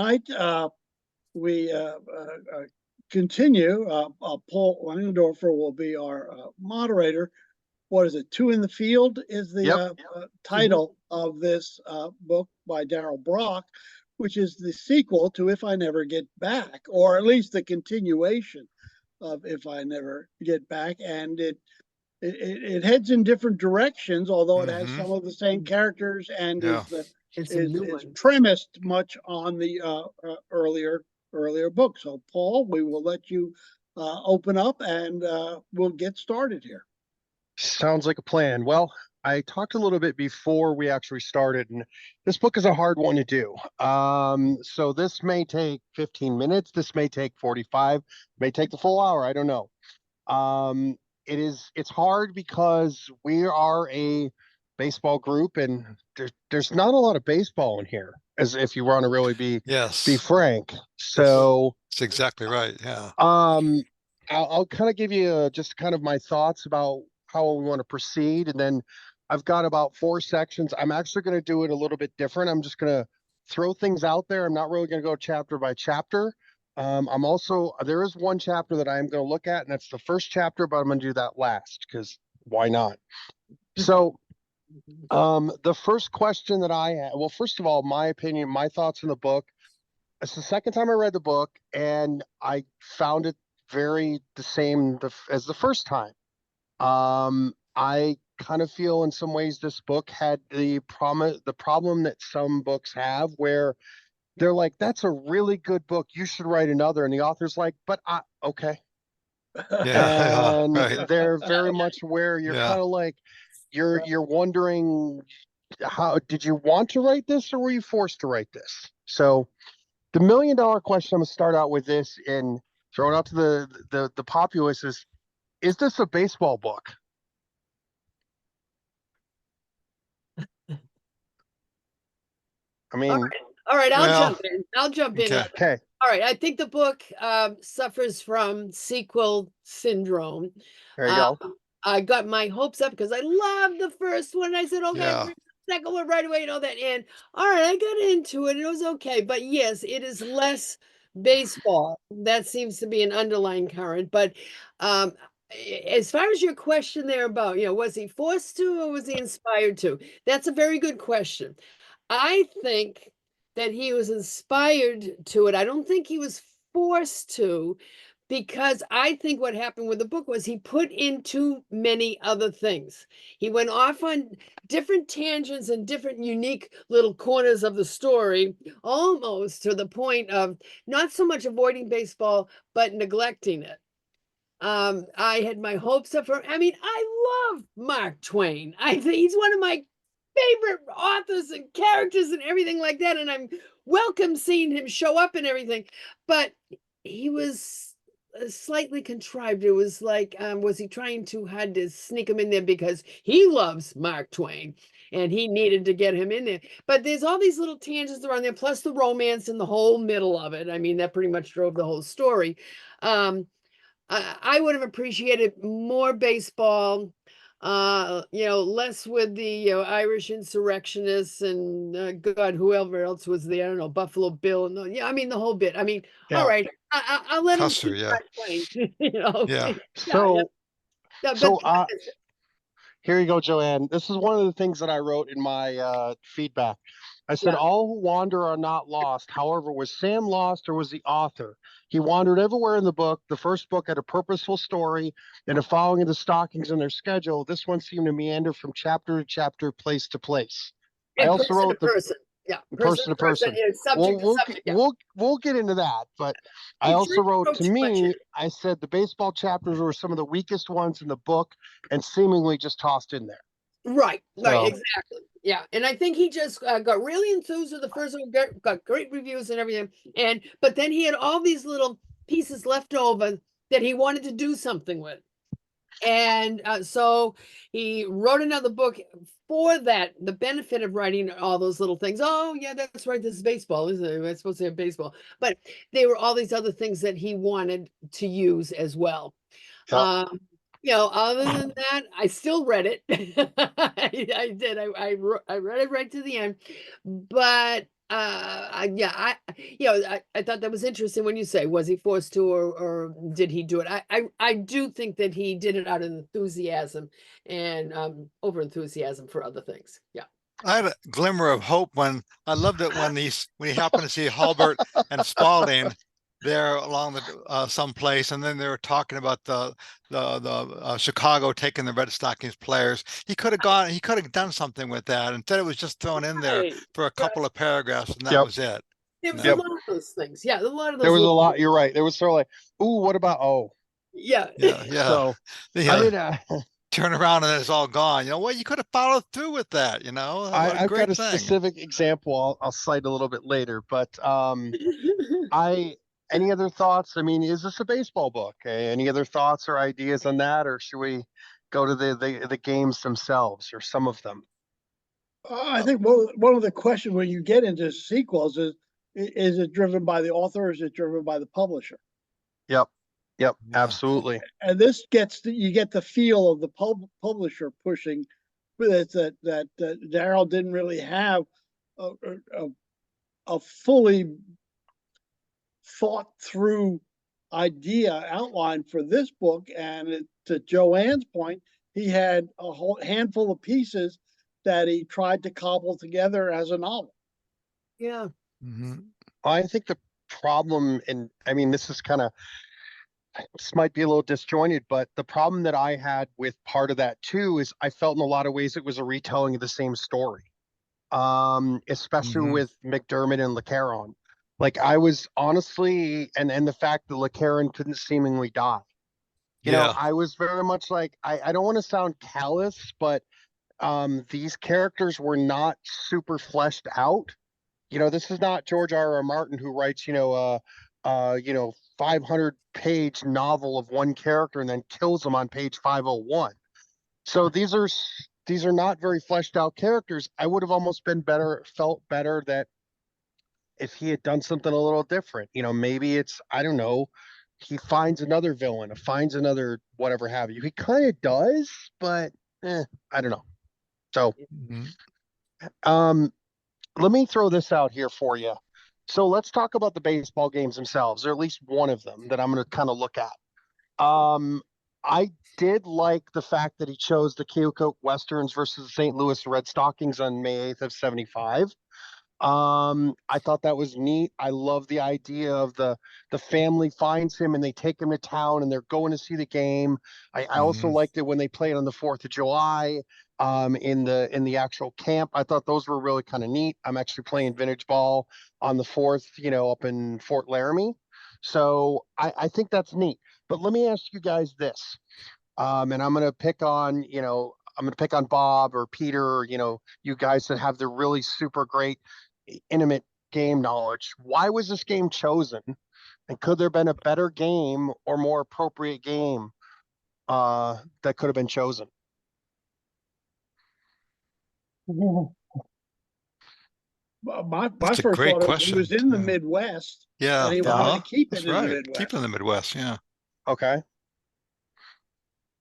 Tonight, we continue. Paul Langendorfer will be our moderator. What is it? Two in the Field is the title of this book by Darryl Brock, which is the sequel to If I Never Get Back, or at least the continuation of If I Never Get Back. And it heads in different directions, although it has some of the same characters and is premised much on the earlier book. So, Paul, we will let you open up and we'll get started here. Sounds like a plan. Well, I talked a little bit before we actually started, and this book is a hard one to do. So this may take 15 minutes. This may take 45, may take the full hour. I don't know. It's hard because we are a baseball group, and there's not a lot of baseball in here, as if you want to really be frank. So that's exactly right. Yeah. I'll kind of give you just kind of my thoughts about how we want to proceed, and then I've got about 4 sections. I'm actually going to do it a little bit different. I'm just going to throw things out there. I'm not really going to go chapter by chapter. There is one chapter that I'm going to look at, and that's the first chapter, but I'm going to do that last because why not? So the first question that I had, well, first of all, my opinion, my thoughts on the book. It's the second time I read the book, and I found it very the same as the first time. I kind of feel in some ways this book had the problem that some books have, where they're like, that's a really good book, you should write another, and the author's like, but okay. And they're very much where you're kind of like, you're wondering, how did you want to write this, or were you forced to write this? So the $1 million question I'm gonna start out with this and throw it out to the populace is this a baseball book? I mean, all right, I'll jump in. Okay. All right, I think the book suffers from sequel syndrome. There you go. I got my hopes up because I loved the first one. I said, okay, the second one right away and all that. And all right, I got into it. It was okay. But yes, it is less baseball. That seems to be an underlying current. But as far as your question there about, was he forced to or was he inspired to? That's a very good question. I think that he was inspired to it. I don't think he was forced to, because I think what happened with the book was he put in too many other things. He went off on different tangents and different unique little corners of the story, almost to the point of not so much avoiding baseball, but neglecting it. I had my hopes up for, I love Mark Twain. I think he's one of my favorite authors and characters and everything like that. And I'm welcome seeing him show up and everything, but he was slightly contrived. It was like, was he trying too hard to sneak him in there because he loves Mark Twain and he needed to get him in there? But there's all these little tangents around there, plus the romance in the whole middle of it. I mean, that pretty much drove the whole story. I would have appreciated more baseball, less with the Irish insurrectionists and God, whoever else was there. I don't know, Buffalo Bill. And the whole bit. All right, I'll let Custer, him. Here you go, Joanne. This is one of the things that I wrote in my feedback. I said, all who wander are not lost. However, was Sam lost or was the author? He wandered everywhere in the book. The first book had a purposeful story and a following of the stockings in their schedule. This one seemed to meander from chapter to chapter, place to place. And I also wrote person to person. We'll get into that, but I also wrote, to me, I said the baseball chapters were some of the weakest ones in the book and seemingly just tossed in there. Right, exactly. Yeah, and I think he just got really enthused with the first one, got great reviews and everything. But then he had all these little pieces left over that he wanted to do something with. And so he wrote another book for that, the benefit of writing all those little things. Oh, yeah, that's right. This is baseball, isn't it? I'm supposed to have baseball. But there were all these other things that he wanted to use as well. Other than that, I still read it. I did. I read it right to the end. But Yeah, I thought that was interesting when you say, was he forced to, or did he do it? I do think that he did it out of enthusiasm and over enthusiasm for other things. Yeah. I had a glimmer of hope when I loved it when he happened to see Hulbert and Spalding there along the someplace, and then they were talking about the Chicago taking the Red Stockings players. He could have done something with that. Instead, it was just thrown in there Right, for a right. couple of paragraphs, and that Yep. was it. There was Yeah. a lot of those things. Yeah, a lot of those. There was a little lot. things. You're right. There was sort of like, ooh, what about, oh, Yeah. Yeah, so, yeah. I mean, Turn around and it's all gone. You know what? You could have followed through with that. You know, what a I've great got a thing. specific example I'll cite a little bit later, but any other thoughts? I mean, is this a baseball book? Any other thoughts or ideas on that, or should we go to the games themselves or some of them? I think one of the questions when you get into sequels is it driven by the author or is it driven by the publisher? Yep, Yeah. absolutely. And this you get the feel of the publisher pushing that Darryl didn't really have a fully thought through idea outline for this book. And to Joanne's point, he had a whole handful of pieces that he tried to cobble together as a novel. Yeah. Mhm. I think the problem, and I mean, this might be a little disjointed, but the problem that I had with part of that too is I felt in a lot of ways it was a retelling of the same story. Especially Mhm. with McDermott and LeCaron. Like I was honestly, and the fact that LeCaron couldn't seemingly die. Yeah. I was very much like, I don't want to sound callous, but these characters were not super fleshed out. This is not George R.R. Martin who writes, 500-page novel of one character and then kills them on page 501. So these are not very fleshed out characters. I would have almost felt better that if he had done something a little different. Maybe it's, I don't know, he finds another villain, finds another whatever have you. He kind of does, but I don't know. So, Mhm. let me throw this out here for you. So let's talk about the baseball games themselves, or at least one of them that I'm going to kind of look at. I did like the fact that he chose the Keokuk Westerns versus the St. Louis Red Stockings on May 8th of 75. I thought that was neat. I love the idea of the family finds him and they take him to town and they're going to see the game. I also Mhm. liked it when they played on the 4th of July in the actual camp. I thought those were really kind of neat. I'm actually playing vintage ball on the 4th, up in Fort Laramie. So I think that's neat. But let me ask you guys this. And I'm gonna pick on, Bob or Peter, you guys that have the really super great intimate game knowledge. Why was this game chosen? And could there have been a better game or more appropriate game that could have been chosen? My That's a first great thought is he question. was in the Yeah. Midwest Yeah. and he wanted to keep That's it in the right. Keep it Midwest. in the Midwest. Yeah. Okay.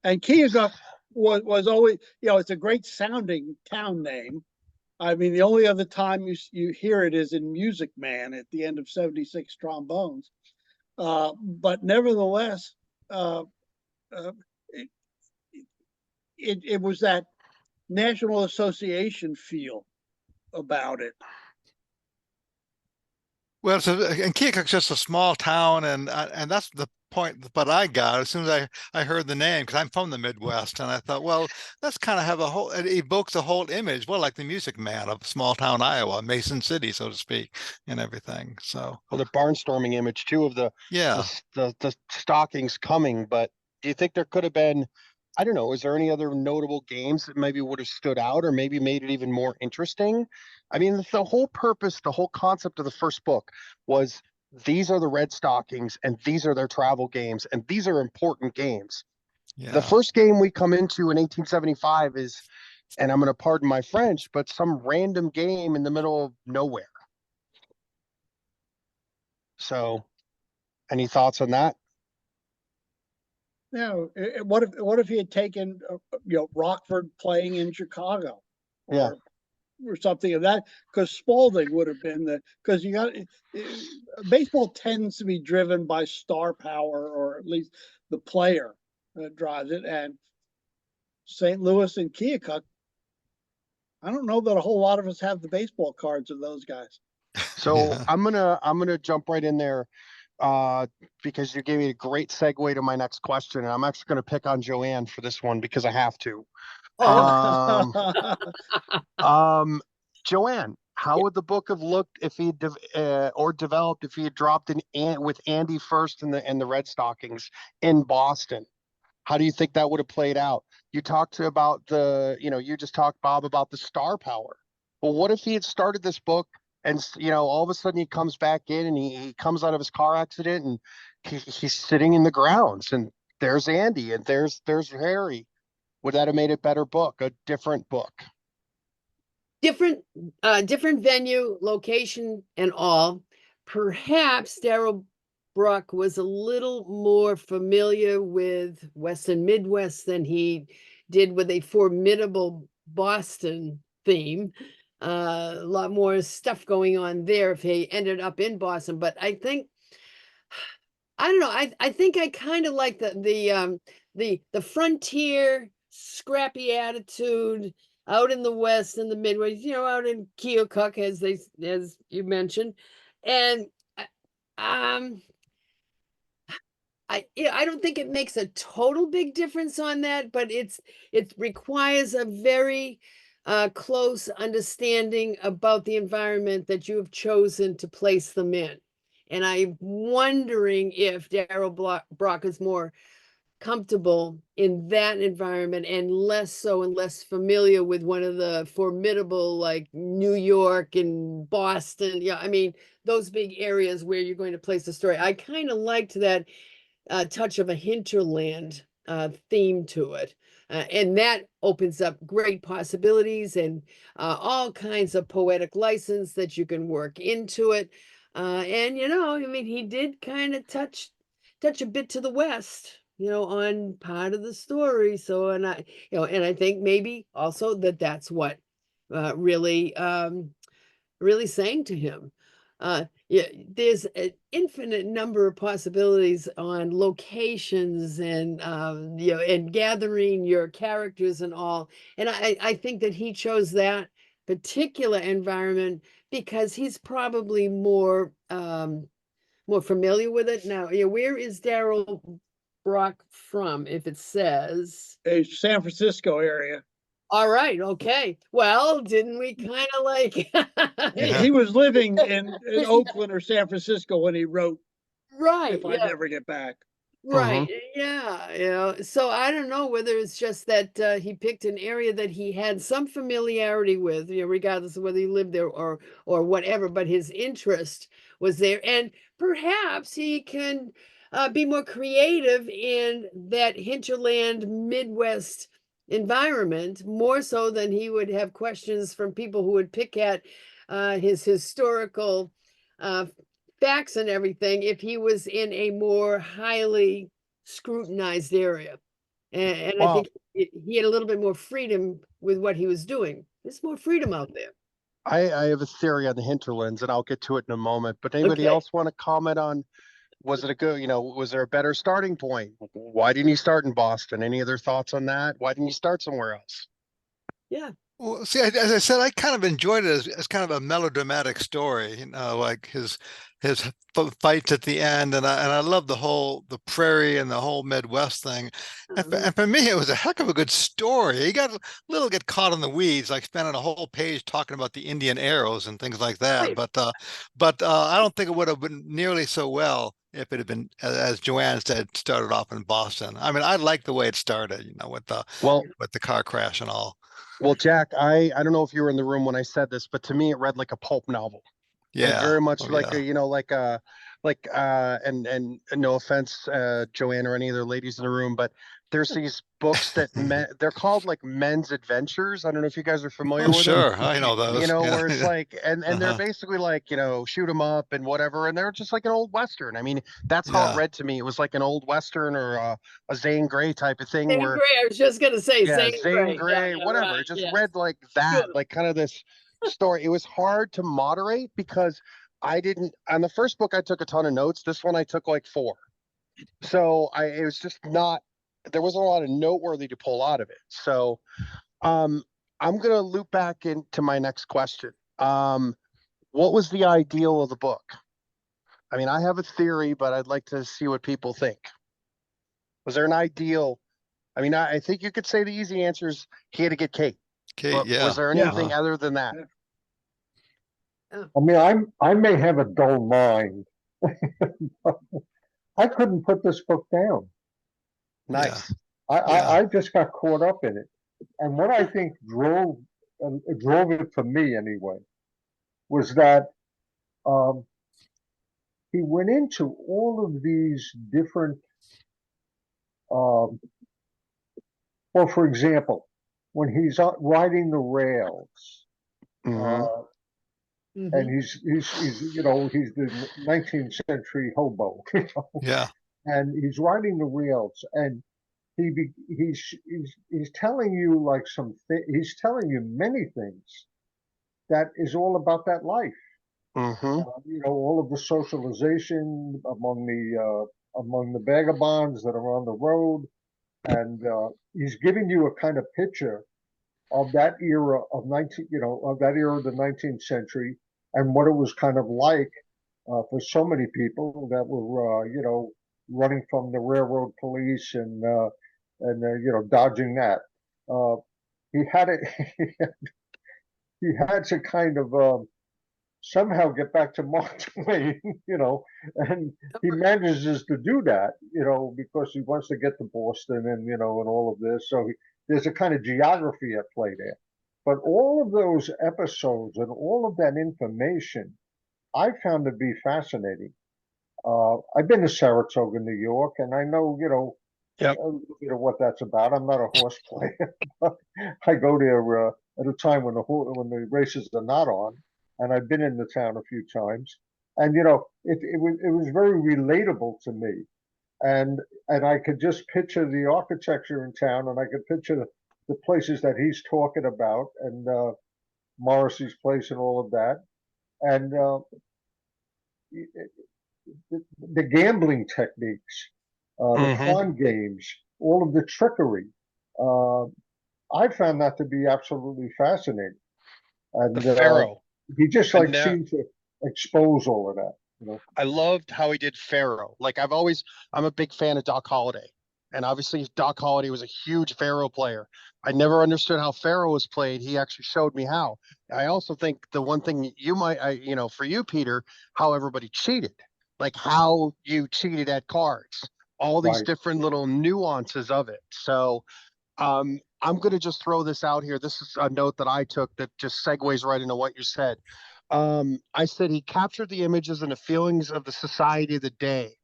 And Keokuk was always, it's a great sounding town name. I mean, the only other time you hear it is in Music Man at the end of 76 Trombones. But nevertheless, uh, uh, it, it was that National Association feel about it. Well, and Keokuk's just a small town, and that's the point. But I got as soon as I heard the name because I'm from the Midwest, and I thought, well, let's kind of have it evokes a whole image, well, like the Music Man of small town Iowa, Mason City, so to speak, and everything. So, Well, the barnstorming image too of yeah. the stockings coming. But do you think there could have been? I don't know. Is there any other notable games that maybe would have stood out or maybe made it even more interesting? I mean, the whole purpose, the whole concept of the first book was these are the Red Stockings and these are their travel games and these are important games. The Yeah. first game we come into in 1875 is, and I'm going to pardon my French, but some random game in the middle of nowhere. So, any thoughts on that? What if he had taken Rockford playing in Chicago? Yeah. or something of that, because Spalding would have been because you got baseball tends to be driven by star power, or at least the player drives it. And St. Louis and Keokuk, I don't know that a whole lot of us have the baseball cards of those guys. So Yeah. I'm gonna jump right in there because you gave me a great segue to my next question, and I'm actually gonna pick on Joanne for this one because I have to. Joanne, how would the book have looked if he or developed if he had dropped with Andy first in the Red Stockings in Boston? How do you think that would have played out? You talked about you just talked, Bob, about the star power. Well, what if he had started this book and, all of a sudden he comes back in and he comes out of his car accident and he's sitting in the grounds and there's Andy and there's Harry. Would that have made it better book, a different book? Different venue, location, and all. Perhaps Darryl Brock was a little more familiar with West and Midwest than he did with a formidable Boston theme. A lot more stuff going on there if he ended up in Boston. But I think, I don't know, I think I kind of like the frontier, scrappy attitude out in the West and the Midwest, out in Keokuk, as you mentioned. And I don't think it makes a total big difference on that, but it requires a very close understanding about the environment that you have chosen to place them in. And I'm wondering if Darryl Brock is more comfortable in that environment and less familiar with one of the formidable, like New York and Boston. Yeah, I mean, those big areas where you're going to place the story. I kind of liked that touch of a hinterland theme to it. And that opens up great possibilities and all kinds of poetic license that you can work into it. And, I mean, he did kind of touch a bit to the West, on part of the story. So, and I think maybe also that's what really saying to him. Yeah, there's an infinite number of possibilities on locations and and gathering your characters and all. And I think that he chose that particular environment because he's probably more familiar with it. Now, where is Darryl Brock from? If it says A San Francisco area. all right, okay. Well, didn't we kind of like He was living in Oakland or San Francisco when he wrote right, If I Never Get Back. right. Yeah. So I don't know whether it's just that he picked an area that he had some familiarity with, regardless of whether he lived there or whatever, but his interest was there. And perhaps he can be more creative in that hinterland Midwest environment, more so than he would have questions from people who would pick at his historical facts and everything if he was in a more highly scrutinized area. And I think he had a little bit more freedom with what he was doing. There's more freedom out there. I have a theory on the hinterlands, and I'll get to it in a moment. But anybody else want to comment on, was it a good, was there a better starting point? Why didn't you start in Boston? Any other thoughts on that? Why didn't you start somewhere else? Yeah. Well, see, as I said, I kind of enjoyed it as kind of a melodramatic story, like his fights at the end, and I love the prairie and the whole Midwest thing. And for me, it was a heck of a good story. He got get caught in the weeds, like spending a whole page talking about the Indian arrows and things like that. Right. But I don't think it would have been nearly so well if it had been, as Joanne said, started off in Boston. I mean, I like the way it started, with the car crash and all. Well, Jack, I don't know if you were in the room when I said this, but to me, it read like a pulp novel. Yeah. Very much and no offense, Joanne or any other ladies in the room, but there's these books that they're called like men's adventures. I don't know if you guys are familiar with sure. them. I know those. Where it's like, and they're basically like, shoot them up and whatever. And they're just like an old Western. I mean, that's how it read to me. It was like an old Western or a Zane Grey type of thing. Zane Grey, I was just going to say Zane Grey, whatever. right, it just read like that, like kind of this, story. It was hard to moderate because I didn't, on the first book, I took a ton of notes. This one, I took like 4. So it was just not, there wasn't a lot of noteworthy to pull out of it. So, I'm going to loop back into my next question. What was the ideal of the book? I mean, I have a theory, but I'd like to see what people think. Was there an ideal? I mean, I think you could say the easy answer is he had to get Cait. Cait, But yeah. was there Yeah. anything other than that? I mean, I may have a dull mind. I couldn't put this book down. Nice. I just got caught up in it. And what I think drove it for me anyway was that he went into all of these different well, for example, when he's riding the rails, Mhm. and he's you know, he's the 19th century hobo, you know, Yeah. and he's riding the rails, and he's telling you like he's telling you many things that is all about that life. Mhm. You know, all of the socialization among the vagabonds that are on the road, and he's giving you a kind of picture of that era of the 19th century and what it was kind of like for so many people that were running from the railroad police and dodging that. He had it. He had to kind of somehow get back to Mark Twain, you know, and he manages to do that, you know, because he wants to get to Boston and, you know, and all of this. So there's a kind of geography at play there. But all of those episodes and all of that information, I found to be fascinating. I've been to Saratoga, New York, and I know, Yep. What that's about. I'm not a horse player, but I go there at a time when the races are not on, and I've been in the town a few times, and it was very relatable to me, and I could just picture the architecture in town, and I could picture the places that he's talking about, and Morrissey's place and all of that, and the gambling techniques, the Mhm. con games, all of the trickery. I found that to be absolutely fascinating, and The Pharaoh. he just And like seemed to expose all of that. You know, I loved how he did Pharaoh. Like I'm a big fan of Doc Holliday. And obviously Doc Holliday was a huge Pharaoh player. I never understood how Pharaoh was played. He actually showed me how. I also think the one thing you might, for you, Peter, how everybody cheated, like how you cheated at cards, all these right? different little nuances of it. So I'm going to just throw this out here. This is a note that I took that just segues right into what you said. I said he captured the images and the feelings of the society of the day.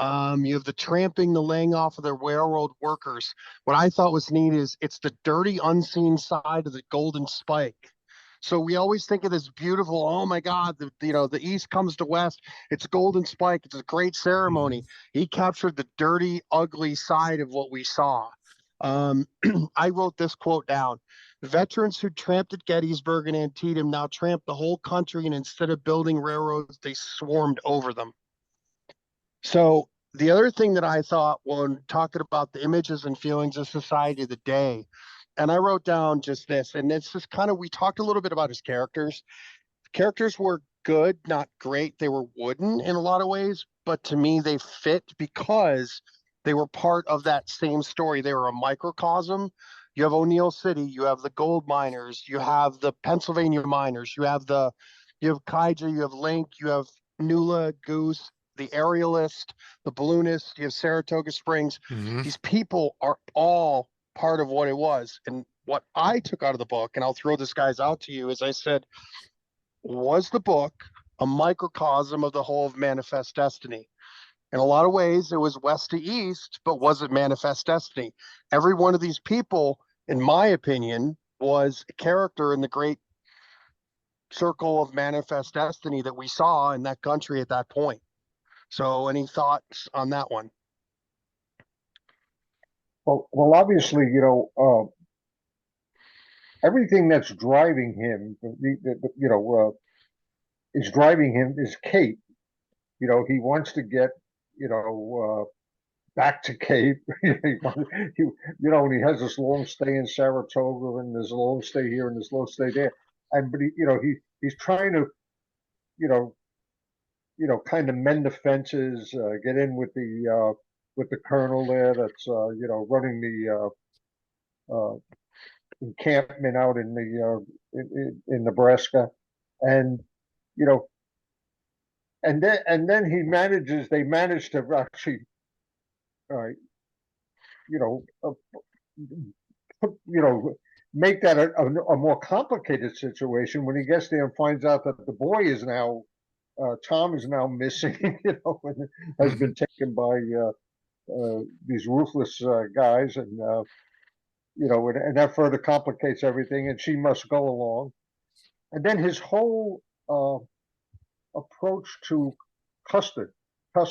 You have the tramping, the laying off of the railroad workers. What I thought was neat is it's the dirty, unseen side of the golden spike. So we always think of this beautiful, oh my God, the East comes to West. It's golden spike. It's a great ceremony. He captured the dirty, ugly side of what we saw. I wrote this quote down. Veterans who tramped at Gettysburg and Antietam now tramp the whole country, and instead of building railroads, they swarmed over them. So the other thing that I thought when talking about the images and feelings of society of the day, and I wrote down just this, and it's just kind of, we talked a little bit about his characters. Characters were good, not great. They were wooden in a lot of ways, but to me, they fit because they were part of that same story. They were a microcosm. You have O'Neill City, you have the gold miners, you have the Pennsylvania miners, you have Kaija, you have Link, you have Nula, Goose, the aerialist, the balloonist, you have Saratoga Springs. Mhm. These people are all part of what it was. And what I took out of the book, and I'll throw this guys out to you, is I said, was the book a microcosm of the whole of Manifest Destiny? In a lot of ways, it was west to east, but was it Manifest Destiny? Every one of these people, in my opinion, was a character in the great circle of Manifest Destiny that we saw in that country at that point. So any thoughts on that one? Well, obviously, everything that's driving him, is driving him is Cait. He wants to get, back to Cait. And he has this long stay in Saratoga, and there's a long stay here, and there's a long stay there. But he's trying to, kind of mend the fences, get in with the colonel there that's, running the encampment out in in Nebraska, and you know, and then they manage to actually, uh, you know, uh, make that a more complicated situation when he gets there and finds out that the boy is now, Tom is now missing, and has been taken by these ruthless guys, and and that further complicates everything, and she must go along. And then his whole approach to Custer, and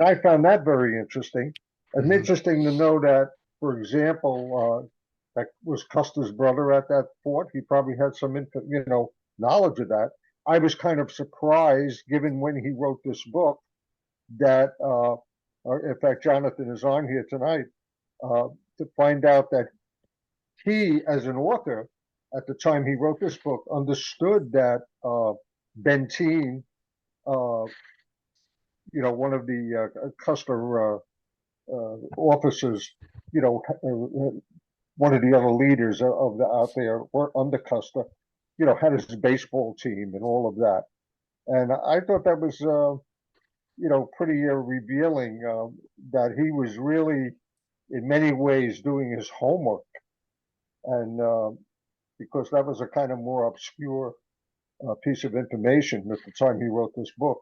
I found that very interesting. And interesting to know that, for example, that was Custer's brother at that fort. He probably had some, knowledge of that. I was kind of surprised, given when he wrote this book, that, in fact, Jonathan is on here tonight, to find out that he, as an author, at the time he wrote this book, understood that Benteen, one of the Custer officers, one of the other leaders of out there under Custer, had his baseball team and all of that. And I thought that was, pretty revealing, that he was really, in many ways, doing his homework. And because that was a kind of more obscure piece of information at the time he wrote this book.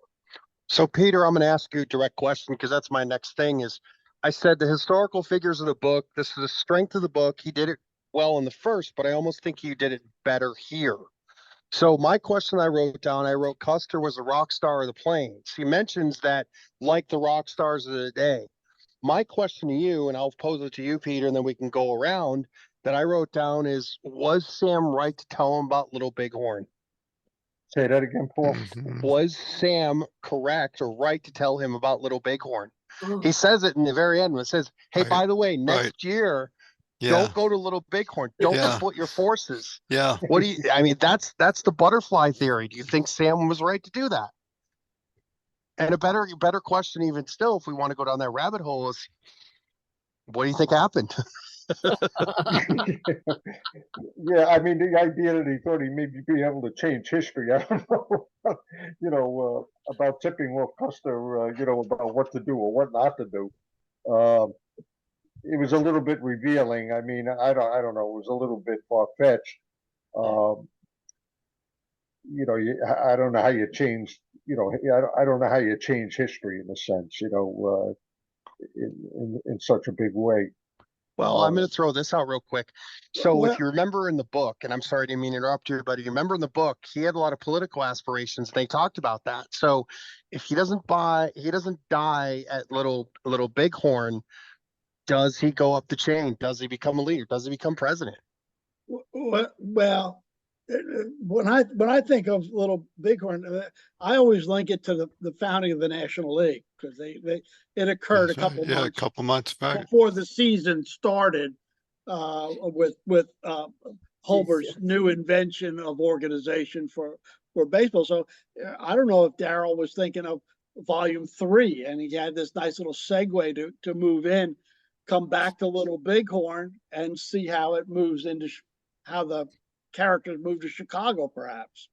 So, Peter, I'm going to ask you a direct question, because that's my next thing. Is I said the historical figures of the book, this is the strength of the book. He did it well in the first, but I almost think he did it better here. So my question I wrote Custer was a rock star of the plains. He mentions that, like the rock stars of the day. My question to you, and I'll pose it to you, Peter, and then we can go around, that I wrote down is, was Sam right to tell him about Little Bighorn? Say that again, Paul. Was Sam correct or right to tell him about Little Bighorn? He says it in the very end. It says, hey, by the way, next year, don't go to Little Bighorn. Don't split your forces. What do you, I mean, that's the butterfly theory. Do you think Sam was right to do that? And a better question, even still, if we want to go down that rabbit hole, is, what do you think happened? Yeah, I mean, the idea that he thought he may be able to change history, I don't know, about tipping off Custer, about what to do or what not to do. It was a little bit revealing. I mean, I don't know. It was a little bit far-fetched. I don't know how you change, I don't know how you change history in a sense, in such a big way. Well, I'm going to throw this out real quick. So if you remember in the book, and I'm sorry, I didn't mean to interrupt you, but you remember in the book, he had a lot of political aspirations. They talked about that. So if he doesn't die at Little Bighorn, does he go up the chain? Does he become a leader? Does he become president? Well, when I think of Little Bighorn, I always link it to the founding of the National League, because it occurred a couple months back before the season started, with Holbert's new invention of organization for baseball. So I don't know if Darryl was thinking of volume 3, and he had this nice little segue to move in, come back to Little Bighorn, and see how it moves into how the characters move to Chicago, perhaps.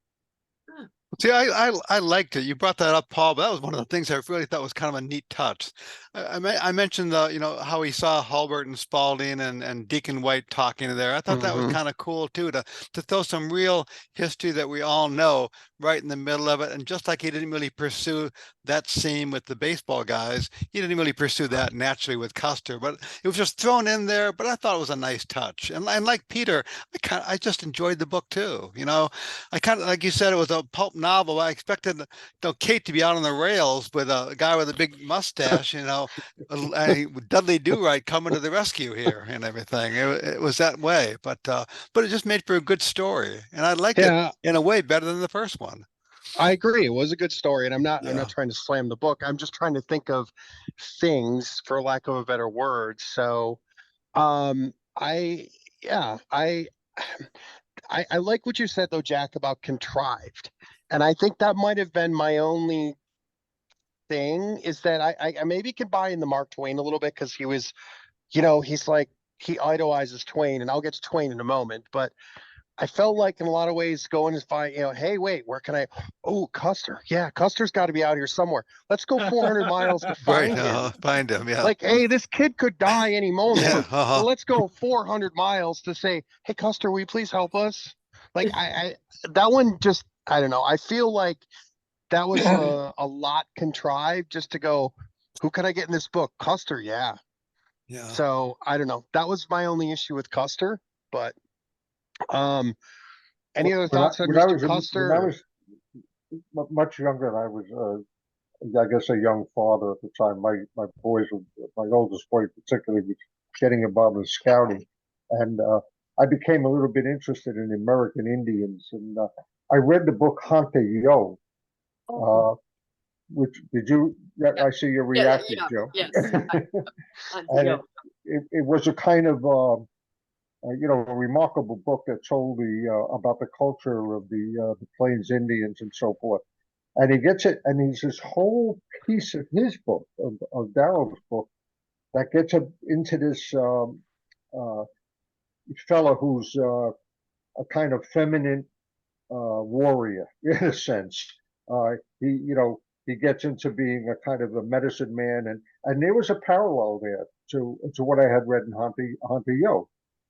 See, I liked it. You brought that up, Paul, but that was one of the things I really thought was kind of a neat touch. I mentioned how he saw Hulbert and Spalding and Deacon White talking there. I thought that was kind of cool too, to throw some real history that we all know right in the middle of it. And just like he didn't really pursue that scene with the baseball guys, he didn't really pursue that naturally with Custer, but it was just thrown in there. But I thought it was a nice touch. And like Peter, I just enjoyed the book too. You know, I kind of, like you said, it was a pulp novel. I expected, you know, Cait to be out on the rails with a guy with a big mustache, you know, Dudley Do-Right coming to the rescue here and everything. It was that way, but it just made for a good story, and I liked it Yeah, in a way better than the first one. I agree. It was a good story, and I'm not Yeah. trying to slam the book. I'm just trying to think of things, for lack of a better word. So, I yeah, I like what you said though, Jack, about contrived, and I think that might have been my only thing, is that I maybe can buy in the Mark Twain a little bit, because he was, you know, he's like, he idolizes Twain, and I'll get to Twain in a moment, but I felt like in a lot of ways going and find, you know, hey, wait, where can I? Oh, Custer. Yeah, Custer's got to be out here somewhere. Let's go 400 miles to Right. find him. Find him. Yeah. Like, hey, this kid could die any moment. Yeah. So let's go 400 miles to say, hey, Custer, will you please help us? Like, that one just, I don't know. I feel like that was a lot contrived just to go, who can I get in this book? Custer. Yeah. Yeah. So I don't know. That was my only issue with Custer, but any other thoughts on Mr. Custer? When I was much younger, and I was, I guess, a young father at the time. My boys, my oldest boy particularly, was getting involved in scouting, and I became a little bit interested in American Indians, and I read the book Hanta Yo. Which did you? I see you're reacting, Joe. Yes. And it was a kind of you know, a remarkable book that told about the culture of the Plains Indians and so forth. And he gets it, and he's this whole piece of his book, of Darryl's book, that gets into this fellow who's a kind of feminine warrior in a sense. You know, he gets into being a kind of a medicine man, and there was a parallel there to what I had read in Hunter Yo.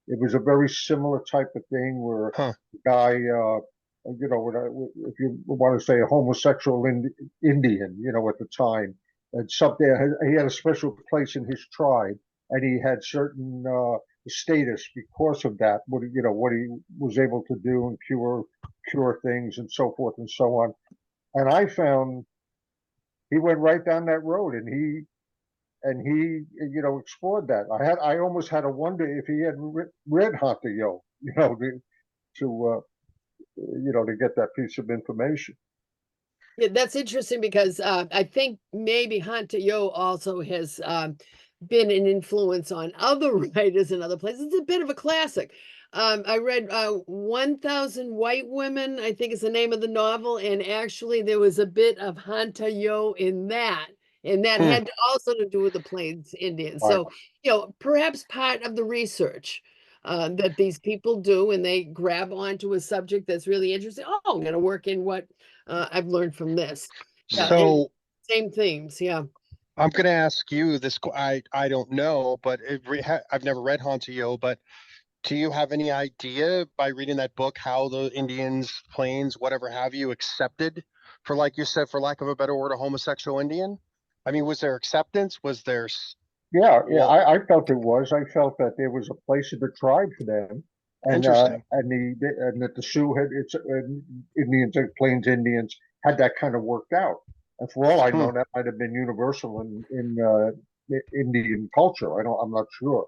It was a very similar type of thing where Huh. the guy, you know, if you want to say a homosexual Indian, you know, at the time, and something, he had a special place in his tribe, and he had certain status because of that. What, you know, what he was able to do and cure things and so forth and so on. And I found he went right down that road, and he you know, explored that. I almost had to wonder if he had read Hunter Yo, you know, to you know, to get that piece of information. Yeah, that's interesting because I think maybe Hanta Yo also has been an influence on other writers in other places. It's a bit of a classic. I read 1,000 White Women, I think is the name of the novel, and actually there was a bit of Hanta Yo in that. And that had also to do with the Plains Indians. Right. So, you know, perhaps part of the research that these people do, and they grab onto a subject that's really interesting. Oh, I'm going to work in what I've learned from this. Yeah, So same themes. Yeah. I'm going to ask you this. I don't know, but I've never read Hunter Yo, but do you have any idea by reading that book how the Indians, Plains, whatever have you, accepted, for, like you said, for lack of a better word, a homosexual Indian? I mean, was there acceptance? Was there? Yeah, Well, I felt it was. I felt that there was a place in the tribe for them, and interesting. and that the Sioux had Indians, Plains Indians had that kind of worked out. And for all I know, that might have been universal in Indian culture. I'm not sure.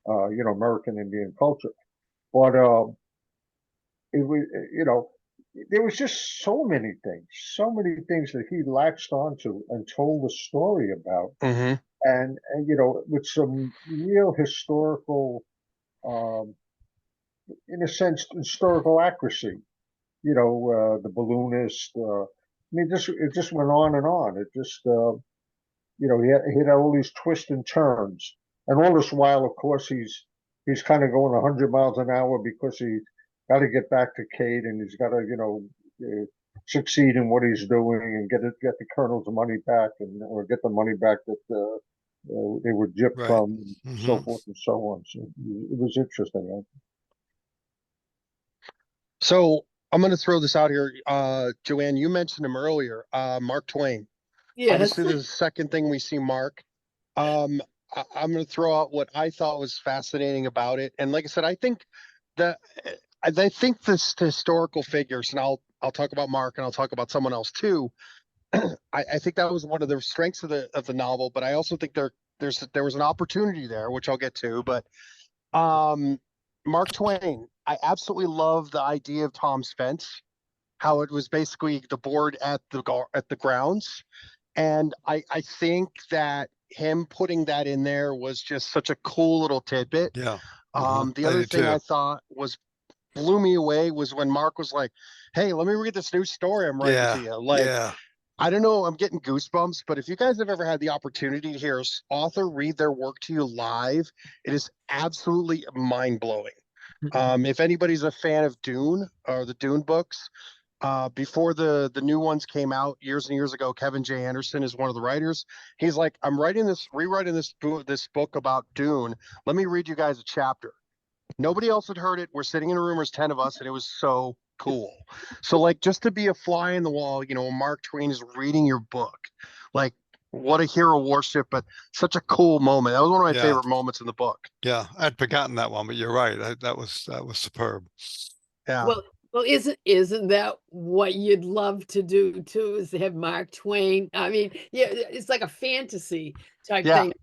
You know, American Indian culture, but it was, you know, there was just so many things that he latched onto and told the story about. Mm-hmm. And you know, with some real historical, um, in a sense, historical accuracy. You know, the balloonist. I mean, it just went on and on. It just, you know, he had all these twists and turns, and all this while, of course, he's kind of going 100 miles an hour because he got to get back to Cait, and he's got to, you know, succeed in what he's doing and get the colonel's money back, or get the money back that they were gypped Right. from, and so Mhm. forth and so on. So it was interesting. So I'm going to throw this out here. Joanne, you mentioned him earlier, Mark Twain. Yes. Obviously, this is the second thing we see Mark. I'm going to throw out what I thought was fascinating about it. And like I said, I think that I think this historical figures, and I'll talk about Mark and I'll talk about someone else too. I think that was one of the strengths of the novel, but I also think there was an opportunity there, which I'll get to. But Mark Twain, I absolutely love the idea of Tom Spence, how it was basically the board at the grounds. And I think that him putting that in there was just such a cool little tidbit. Yeah. The other thing I thought blew me away was when Mark was like, "Hey, let me read this new story I'm writing to you." Like, I don't know, I'm getting goosebumps, but if you guys have ever had the opportunity to hear an author read their work to you live, it is absolutely mind-blowing. If anybody's a fan of Dune or the Dune books, before the new ones came out years and years ago, Kevin J. Anderson is one of the writers. He's like, I'm rewriting this book about Dune. Let me read you guys a chapter. Nobody else had heard it. We're sitting in a room, there's 10 of us, and it was so cool. So like, just to be a fly in the wall, Mark Twain is reading your book. Like, what a hero worship, but such a cool moment. That was one of my favorite moments in the book. Yeah, I'd forgotten that one, but you're right. That was superb. Yeah. Well, isn't that what you'd love to do too? Is to have Mark Twain? I mean, yeah, it's like a fantasy type thing.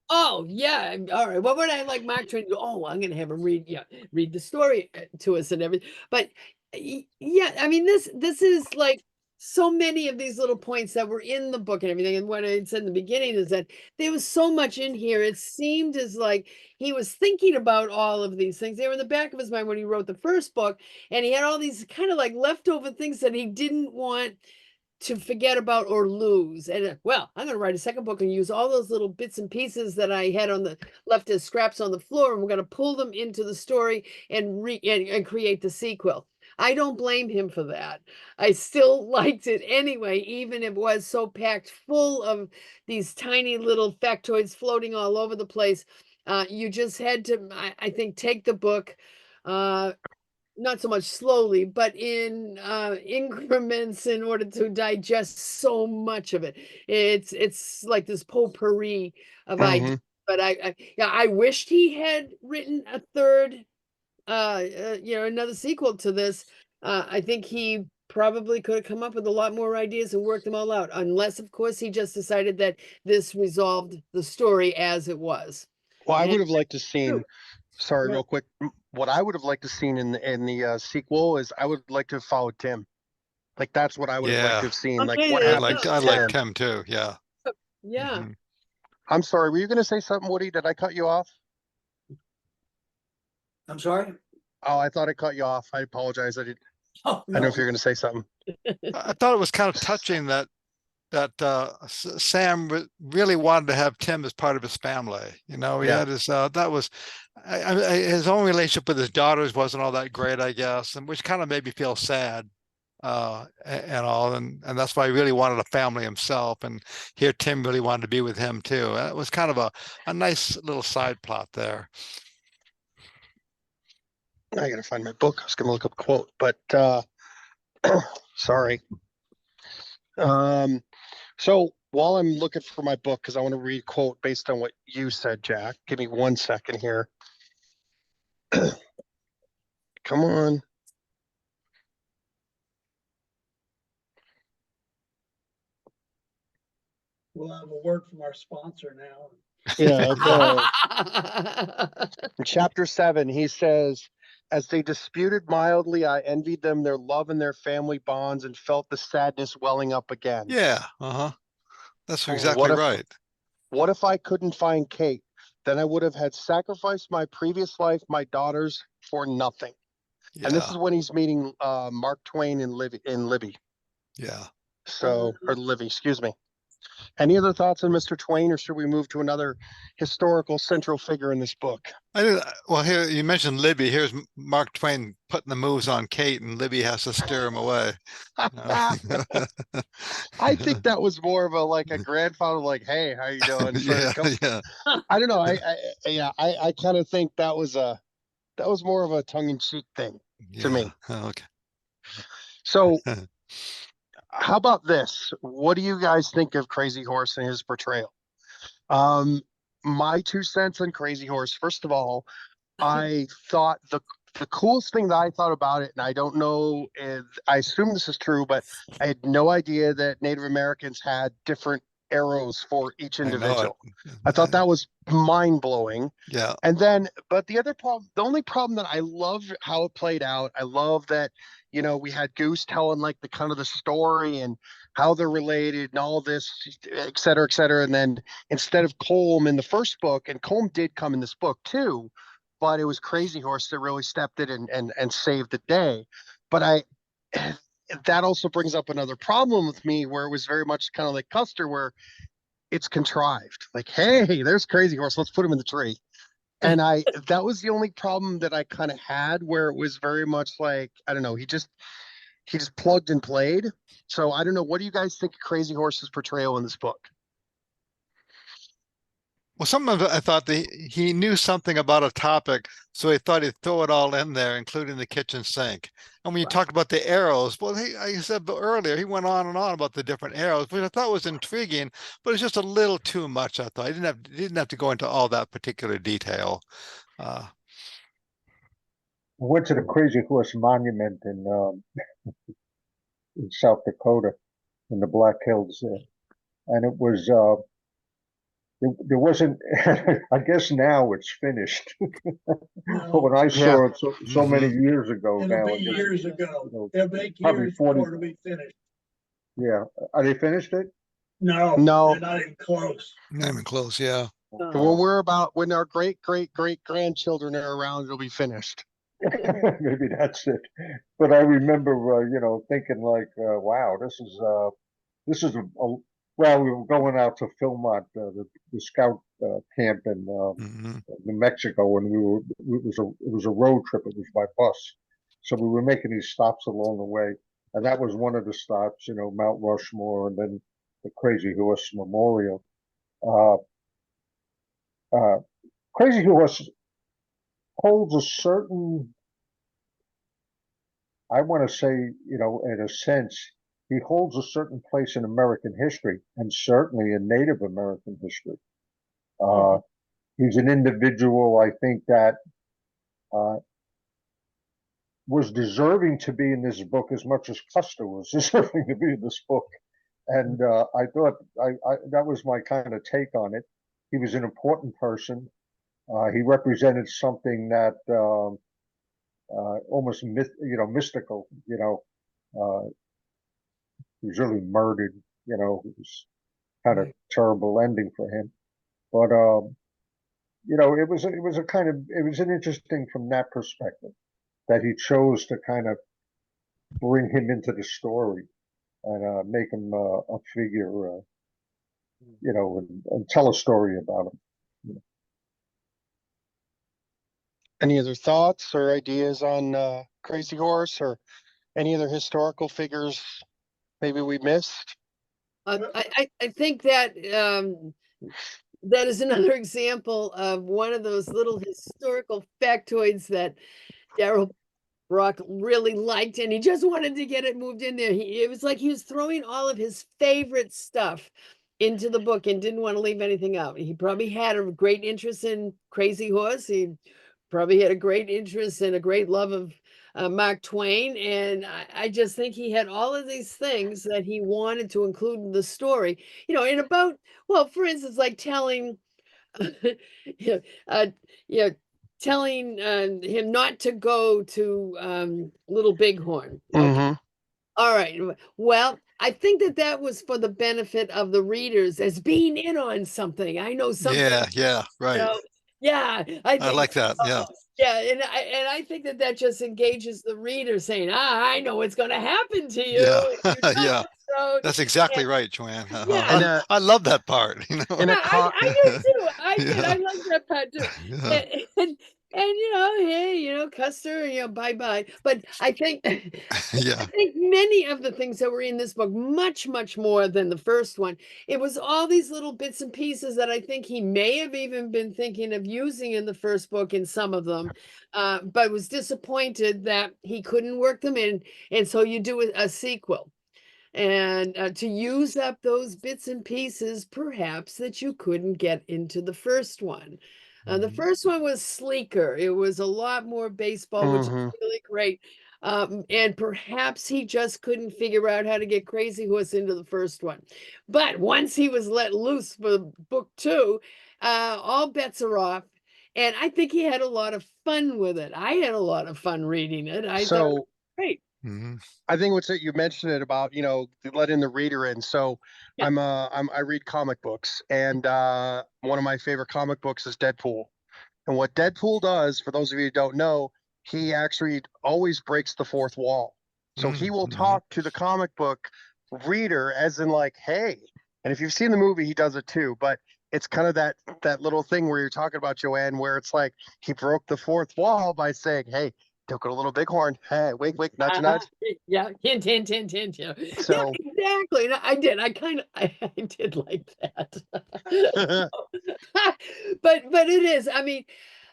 Oh yeah, all right. What would I like Mark Twain to do? Oh, I'm gonna have him read the story to us and everything. But yeah, I mean, this is like so many of these little points that were in the book and everything. And what I said in the beginning is that there was so much in here. It seemed as like he was thinking about all of these things. They were in the back of his mind when he wrote the first book, and he had all these kind of like leftover things that he didn't want to forget about or lose. And well, I'm going to write a second book and use all those little bits and pieces that I had left as scraps on the floor, and we're going to pull them into the story and create the sequel. I don't blame him for that. I still liked it anyway, even if it was so packed full of these tiny little factoids floating all over the place. You just had to, I think, take the book, not so much slowly, but in increments in order to digest so much of it. It's like this potpourri of ideas. But I wished he had written a third, another sequel to this. I think he probably could have come up with a lot more ideas and worked them all out, unless, of course, he just decided that this resolved the story as it was. Well, I would have liked to seen. Sorry, real quick. What I would have liked to seen in the sequel is I would like to have followed Tim. Like, that's what I would have liked to have seen. Like, what happened? I like Tim too. Yeah. Yeah. I'm sorry. Were you going to say something, Woody? Did I cut you off? I'm sorry? Oh, I thought I cut you off. I apologize. I didn't. Oh, I don't know if you're going to say something. I thought it was kind of touching that Sam really wanted to have Tim as part of his family. He had his that was his own relationship with his daughters wasn't all that great, I guess, and which kind of made me feel sad and all, and that's why he really wanted a family himself, and here Tim really wanted to be with him too. It was kind of a nice little side plot there. I gotta find my book. I was gonna look up a quote, but sorry. So while I'm looking for my book, because I want to read a quote based on what you said, Jack. Give me 1 second here. Come on. We'll have a word from our sponsor now. Yeah, okay. In chapter 7, he says, as they disputed mildly, I envied them their love and their family bonds and felt the sadness welling up again. Yeah, that's exactly right. What if I couldn't find Cait? Then I would have had sacrificed my previous life, my daughters, for nothing. Yeah. And this is when he's meeting Mark Twain and Libby. Yeah. So, or Livy, excuse me. Any other thoughts on Mr. Twain, or should we move to another historical central figure in this book? Well, here you mentioned Libby. Here's Mark Twain putting the moves on Cait, and Libby has to steer him away. I think that was more of a grandfather, like, "Hey, how you doing?" Yeah. I don't know. I kind of think that was more of a tongue-in-cheek thing to me. Okay. So how about this? What do you guys think of Crazy Horse and his portrayal? My 2 cents on Crazy Horse. First of all, I thought the coolest thing that I thought about it, and I don't know if I assume this is true, but I had no idea that Native Americans had different arrows for each I know it. individual. I thought that was mind blowing. Yeah. And then, but the only problem that I love how it played out. I love that, we had Goose telling like the kind of the story and how they're related and all this, et cetera, et cetera. And then instead of Colm in the first book, and Colm did come in this book too, but it was Crazy Horse that really stepped it and saved the day. But that also brings up another problem with me where it was very much kind of like Custer, where it's contrived. Like, hey, there's Crazy Horse, let's put him in the tree. And that was the only problem that I kind of had, where it was very much like, I don't know, he just plugged and played. So I don't know. What do you guys think of Crazy Horse's portrayal in this book? Well, some of it, I thought he knew something about a topic, so he thought he'd throw it all in there, including the kitchen sink. And when you talked about the arrows, well, I said earlier, he went on and on about the different arrows, which I thought was intriguing, but it's just a little too much. I thought he didn't have to go into all that particular detail. I went to the Crazy Horse Monument in South Dakota, in the Black Hills there, and it was there wasn't. I guess now it's finished, but when I saw it so many years ago, It'll now be I guess, years ago. It'll make probably years 40. before it'll be finished. Yeah, are they finished it? No, No. they're not even close. Not even close, yeah. When our great grandchildren are around, it'll be finished. Maybe that's it. But I remember, thinking like, wow, this is well, we were going out to Philmont, the scout camp in New Mexico, and it was a road trip. It was by bus, so we were making these stops along the way, and that was one of the stops. Mount Rushmore, and then the Crazy Horse Memorial. Crazy Horse holds a certain, I want to say, in a sense, he holds a certain place in American history, and certainly in Native American history. He's an individual, I think, that was deserving to be in this book as much as Custer was deserving to be in this book. And I thought that was my kind of take on it. He was an important person. He represented something that almost mystical. He was really murdered. It was kind of terrible ending for him. But it was an interesting from that perspective that he chose to kind of bring him into the story and make him a figure, and tell a story about him. Any other thoughts or ideas on Crazy Horse, or any other historical figures maybe we missed? I think that that is another example of one of those little historical factoids that Darryl Brock really liked, and he just wanted to get it moved in there. It was like he was throwing all of his favorite stuff into the book and didn't want to leave anything out. He probably had a great interest in Crazy Horse. He probably had a great interest and a great love of Mark Twain. And I just think he had all of these things that he wanted to include in the story, in about, well, for instance, like telling, telling him not to go to Little Bighorn. Okay. All right. Well, I think that was for the benefit of the readers as being in on something. I know something. Yeah, right. Yeah, I like that. Yeah. Yeah, and I think that just engages the reader, saying, I know what's going to happen to you. Yeah, yeah. So, that's exactly right, Joanne. Yeah. I love that part. I do too. I did. I like that part too. Yeah. And And hey, Custer, bye-bye. But I think I Yeah. think many of the things that were in this book, much, much more than the first one, it was all these little bits and pieces that I think he may have even been thinking of using in the first book in some of them, but was disappointed that he couldn't work them in. And so you do a sequel. And to use up those bits and pieces, perhaps, that you couldn't get into the first one. The first one was sleeker. It was a lot more baseball, which is really great. And perhaps he just couldn't figure out how to get Crazy Horse into the first one. But once he was let loose for book 2, all bets are off. And I think he had a lot of fun with it. I had a lot of fun reading it. I thought it was great. I think what's that you mentioned it about, letting the reader in. So Yeah. I read comic books, and one of my favorite comic books is Deadpool. And what Deadpool does, for those of you who don't know, he actually always breaks the fourth wall. So he will talk to the comic book reader as in like, hey, and if you've seen the movie, he does it too, but it's kind of that little thing where you're talking about, Joanne, where it's like he broke the fourth wall by saying, hey, don't go to Little Bighorn. Hey, wink, wink, nudge, nudge. Yeah, hint, hint, hint, hint. Yeah, So exactly. No, I did. I did like that. But it is. I mean,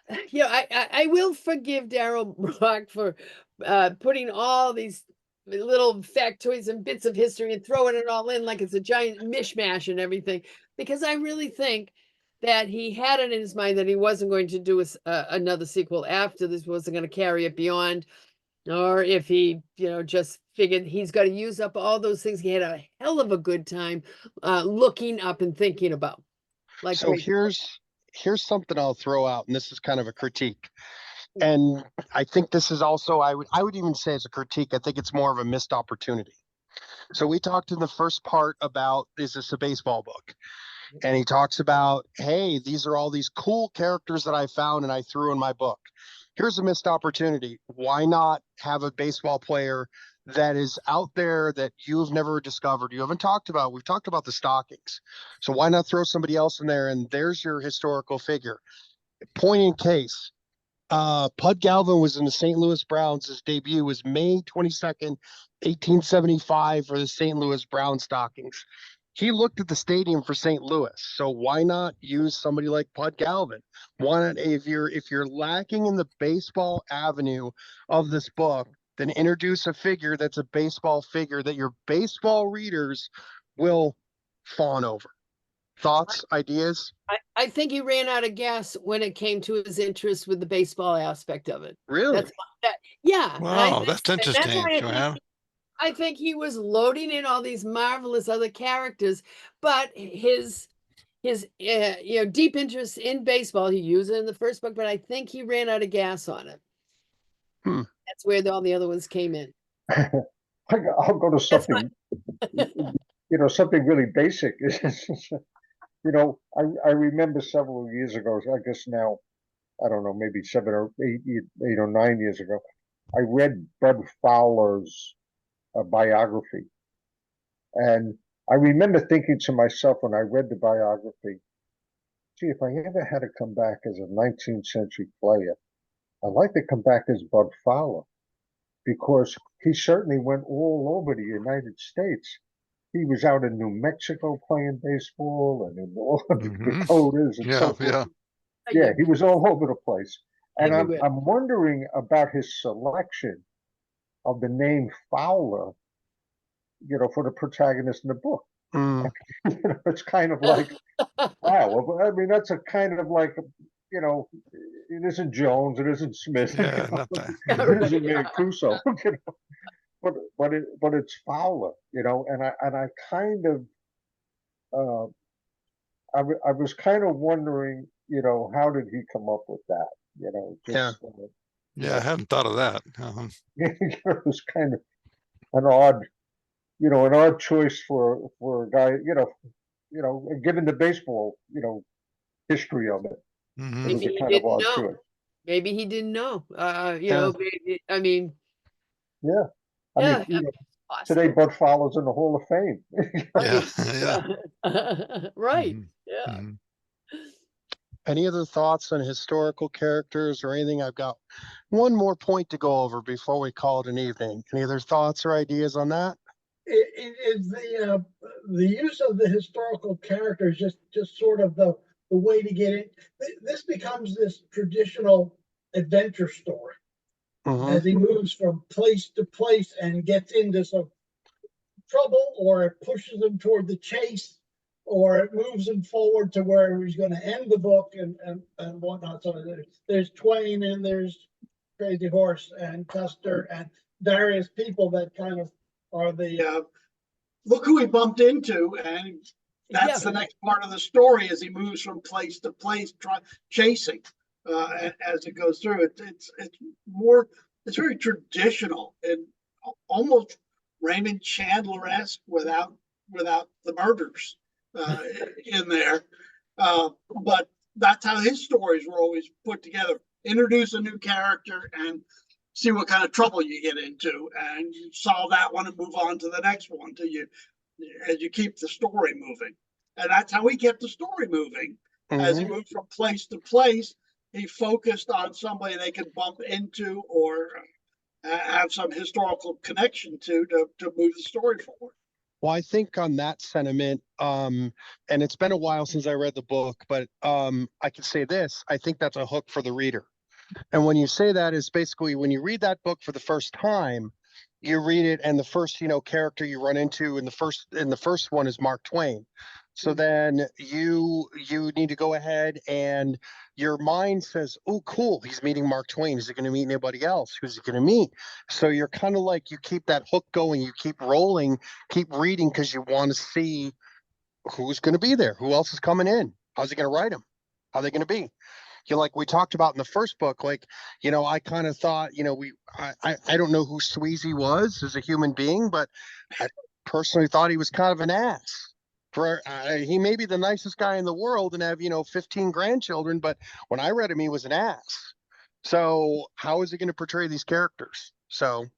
I will forgive Darryl Brock for putting all these little factoids and bits of history and throwing it all in like it's a giant mishmash and everything, because I really think that he had it in his mind that he wasn't going to do another sequel after this, wasn't going to carry it beyond, or if he, just figured he's got to use up all those things he had a hell of a good time looking up and thinking about. Like, so here's something I'll throw out, and this is kind of a critique. And I think this is also, I would even say it's a critique. I think it's more of a missed opportunity. So we talked in the first part about, is this a baseball book? And he talks about, hey, these are all these cool characters that I found and I threw in my book. Here's a missed opportunity. Why not have a baseball player that is out there that you've never discovered, you haven't talked about? We've talked about the Stockings. So why not throw somebody else in there, and there's your historical figure. Point in case, Pud Galvin was in the St. Louis Browns. His debut was May 22nd, 1875 for the St. Louis Brown Stockings. He looked at the stadium for St. Louis. So why not use somebody like Pud Galvin? Why not, if you're lacking in the baseball avenue of this book, then introduce a figure that's a baseball figure that your baseball readers will fawn over. Thoughts, ideas? I think he ran out of gas when it came to his interest with the baseball aspect of it. Really? Yeah. Wow, that's interesting, why Joanne. I think he was loading in all these marvelous other characters, but his deep interest in baseball, he used it in the first book, but I think he ran out of gas on it. That's where all the other ones came in. I'll go to something, something really basic. I remember several years ago, I guess now, I don't know, maybe 7 or 8 or 9 years ago, I read Bud Fowler's biography. And I remember thinking to myself when I read the biography, gee, if I ever had to come back as a 19th century player, I'd like to come back as Bud Fowler, because he certainly went all over the United States. He was out in New Mexico playing baseball and in all the Dakotas and so forth. Yeah, he was all over the place. And I'm wondering about his selection of the name Fowler, for the protagonist in the book. It's kind of like, wow. I mean, that's a kind of like, it isn't Jones, it isn't Smith, Yeah, not that. it isn't Mancuso, but it's Fowler, and I kind of, I was kind of wondering, how did he come up with that? I hadn't thought of that. It was kind of an odd choice for a guy, given the baseball, history of it. It was a kind of odd choice. Maybe he didn't know. Maybe, I mean. Yeah. I mean, today Bud Fowler's in the Hall of Fame. Right. Yeah. Any other thoughts on historical characters or anything? I've got one more point to go over before we call it an evening. Any other thoughts or ideas on that? It is the use of the historical characters just sort of the way to get it. This becomes this traditional adventure story Mhm. as he moves from place to place and gets into some trouble, or it pushes him toward the chase, or it moves him forward to where he's going to end the book and whatnot. So there's Twain and there's Crazy Horse and Custer and various people that kind of are the look who he bumped into, and that's the next part of the story as he moves from place to place, chasing as it goes through. It's more, it's very traditional and almost Raymond Chandler-esque without the murders in there. But that's how his stories were always put together. Introduce a new character and see what kind of trouble you get into, and you solve that one and move on to the next one as you keep the story moving. And that's how he kept the story moving. As he moved from place to place, he focused on somebody they could bump into or have some historical connection to move the story forward. Well, I think on that sentiment, and it's been a while since I read the book, but I can say this, I think that's a hook for the reader. And when you say that is basically when you read that book for the first time, you read it and the first, character you run into in the first one is Mark Twain. So then you need to go ahead and your mind says, oh, cool, he's meeting Mark Twain. Is he going to meet anybody else? Who's he going to meet? So you're kind of like, you keep that hook going, you keep rolling, keep reading because you want to see who's going to be there. Who else is coming in? How's he going to write them? How are they going to be? Like we talked about in the first book, I kind of thought, I don't know who Sweezy was as a human being, but I personally thought he was kind of an ass. He may be the nicest guy in the world and have, 15 grandchildren, but when I read him, he was an ass. So how is he going to portray these characters? Well,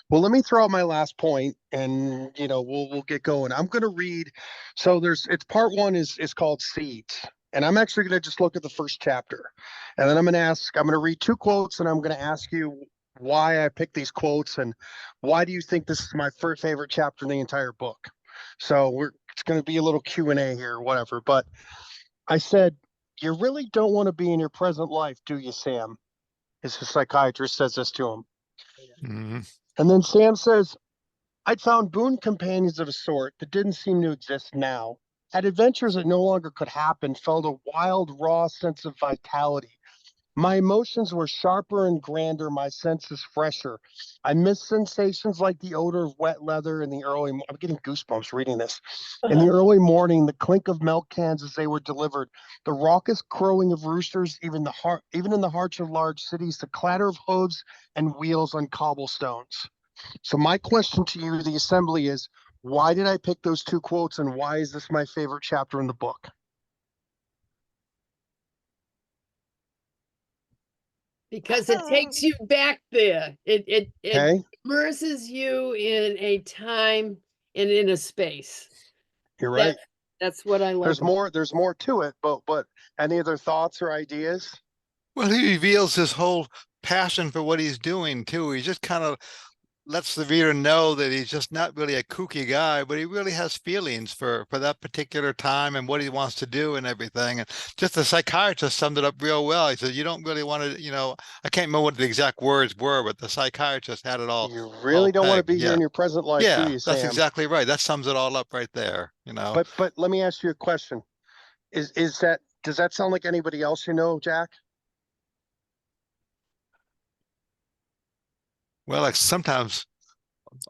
let me throw out my last point and, we'll get going. I'm going to read. So it's part one is called Seeds. And I'm actually going to just look at the first chapter. And then I'm going to read two quotes and I'm going to ask you why I picked these quotes and why do you think this is my favorite chapter in the entire book? So it's going to be a little Q&A here or whatever. But I said, you really don't want to be in your present life, do you, Sam? As the psychiatrist says this to him. Mm-hmm. And then Sam says, I'd found boon companions of a sort that didn't seem to exist now. Had adventures that no longer could happen, felt a wild, raw sense of vitality. My emotions were sharper and grander, my senses fresher. I missed sensations like the odor of wet leather in the early, I'm getting goosebumps reading this. In the early morning, the clink of milk cans as they were delivered, the raucous crowing of roosters, even in the hearts of large cities, the clatter of hooves and wheels on cobblestones. So my question to you, the assembly, is why did I pick those two quotes and why is this my favorite chapter in the book? Because it takes you back there. It Okay, immerses you in a time and in a space. you're right. That's what I love. There's more to it, but any other thoughts or ideas? Well, he reveals his whole passion for what he's doing too. He just kind of lets the reader know that he's just not really a kooky guy, but he really has feelings for that particular time and what he wants to do and everything. And just the psychiatrist summed it up real well. He said, you don't really want to, I can't remember what the exact words were, but the psychiatrist had it all. You really don't want to be here in your present life, do you, Sam? That's exactly right. That sums it all up right there, But let me ask you a question. Does that sound like anybody else you know, Jack? Well, like sometimes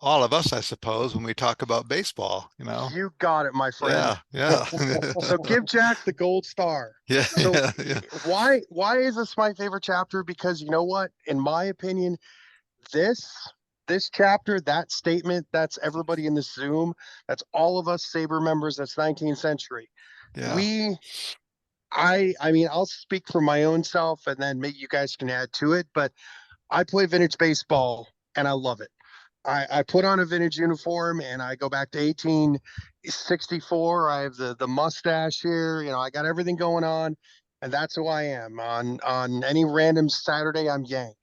all of us, I suppose, when we talk about baseball, You got it, my friend. Yeah. So give Jack the gold star. Yeah. So yeah. why is this my favorite chapter? Because you know what? In my opinion, this chapter, that statement, that's everybody in this Zoom, that's all of us SABR members, that's 19th century. Yeah. I mean, I'll speak for my own self and then maybe you guys can add to it, but I play vintage baseball and I love it. I put on a vintage uniform and I go back to 1864. I have the mustache here. You know, I got everything going on, and that's who I am. On any random Saturday, I'm Yank.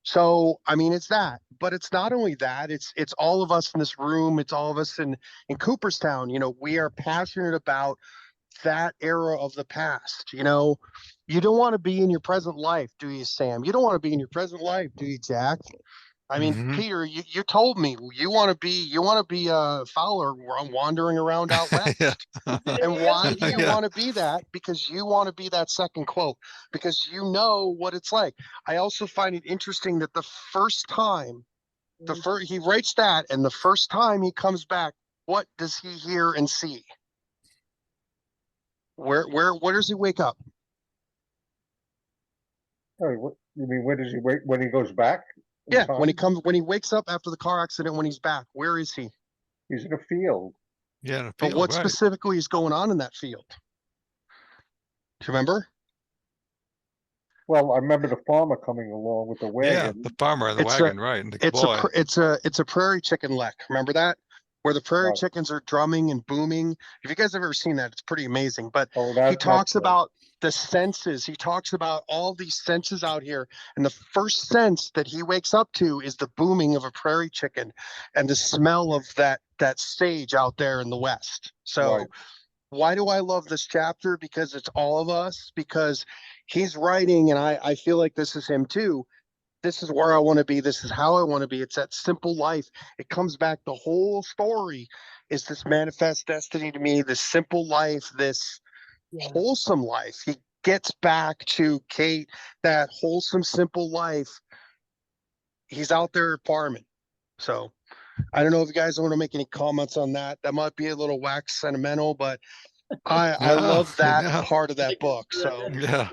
So I mean, it's that, but it's not only that. It's all of us in this room. It's all of us in Cooperstown. You know, we are passionate about that era of the past. You know, you don't want to be in your present life, do you, Sam? You don't want to be in your present life, do you, Jack? I mean, Mhm. Peter, you told me you want to be Fowler wandering around out west. Yeah. And why do you Yeah. want to be that? Because you want to be that second quote, because you know what it's like. I also find it interesting that the first time, he writes that, and the first time he comes back, what does he hear and see? Where does he wake up? Oh, what, you mean, when does he wait, when he goes back? in Yeah, when time? when he wakes up after the car accident, when he's back, where is he? He's in a field. Yeah. In a But field, what right. specifically is going on in that field? Do you remember? Well, I remember the farmer coming along with the Yeah. wagon. The farmer in the It's a- wagon, right? And the It's boy. it's a prairie chicken lek. Remember that? Where the prairie Right. chickens are drumming and booming. If you guys have ever seen that, it's pretty amazing. But Oh, he that's talks right. about the senses. He talks about all these senses out here. And the first sense that he wakes up to is the booming of a prairie chicken and the smell of that sage out there in the west. So Right. why do I love this chapter? Because it's all of us, because he's writing, and I feel like this is him too. This is where I want to be. This is how I want to be. It's that simple life. It comes back. The whole story is this manifest destiny to me, this simple life, this Yeah. wholesome life. He gets back to Cait, that wholesome, simple life. He's out there farming. So I don't know if you guys want to make any comments on that. That might be a little wax sentimental, but I Yeah, love that yeah. part of that book. So Yeah.